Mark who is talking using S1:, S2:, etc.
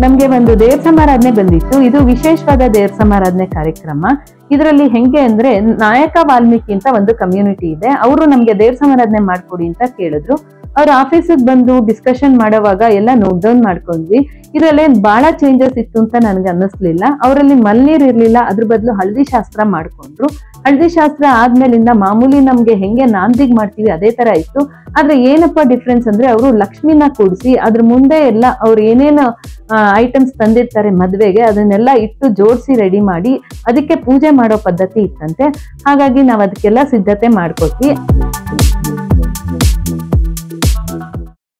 S1: ನಮ್ಗೆ ಒಂದು ದೇವ್ರ ಸಮಾರಾಧನೆ ಬಂದಿತ್ತು. ಇದು ವಿಶೇಷವಾದ ದೇವ್ರ ಸಮಾರಾಧನೆ ಕಾರ್ಯಕ್ರಮ. ಇದರಲ್ಲಿ ಹೆಂಗೆ ಅಂದ್ರೆ, ನಾಯಕ ವಾಲ್ಮೀಕಿ ಅಂತ ಒಂದು ಕಮ್ಯುನಿಟಿ ಇದೆ. ಅವರು ನಮ್ಗೆ ದೇವ್ರ ಸಮಾರಾಧನೆ ಮಾಡ್ಕೊಡಿ ಅಂತ ಕೇಳಿದ್ರು. ಅವ್ರ ಆಫೀಸಿಗೆ ಬಂದು ಡಿಸ್ಕಷನ್ ಮಾಡೋವಾಗ ಎಲ್ಲ ನೋಟ್ ಡೌನ್ ಮಾಡ್ಕೊಂಡ್ವಿ. ಇದರಲ್ಲಿ ಬಹಳ ಚೇಂಜಸ್ ಇತ್ತು ಅಂತ ನನ್ಗೆ ಅನ್ನಿಸ್ಲಿಲ್ಲ. ಅವರಲ್ಲಿ ಮಲ್ನೀರ್ ಇರ್ಲಿಲ್ಲ, ಅದ್ರ ಬದಲು ಹಳದಿ ಶಾಸ್ತ್ರ ಮಾಡ್ಕೊಂಡ್ರು. ಹಳದಿ ಶಾಸ್ತ್ರ ಆದ್ಮೇಲಿಂದ ಮಾಮೂಲಿ ನಮ್ಗೆ ಹೆಂಗೆ ನಾಂದಿಗ್ ಮಾಡ್ತೀವಿ ಅದೇ ತರ ಇತ್ತು. ಆದ್ರೆ ಏನಪ್ಪಾ ಡಿಫ್ರೆನ್ಸ್ ಅಂದ್ರೆ, ಅವರು ಲಕ್ಷ್ಮಿನ ಕೂಡಿಸಿ ಅದ್ರ ಮುಂದೆ ಎಲ್ಲ ಅವ್ರು ಏನೇನು ಐಟಮ್ಸ್ ತಂದಿರ್ತಾರೆ ಮದ್ವೆಗೆ, ಅದನ್ನೆಲ್ಲ ಇಟ್ಟು ಜೋಡಿಸಿ ರೆಡಿ ಮಾಡಿ ಅದಕ್ಕೆ ಪೂಜೆ ಮಾಡೋ ಪದ್ಧತಿ ಇತ್ತಂತೆ. ಹಾಗಾಗಿ ನಾವ್ ಅದಕ್ಕೆಲ್ಲ ಸಿದ್ಧತೆ ಮಾಡ್ಕೊಟ್ವಿ.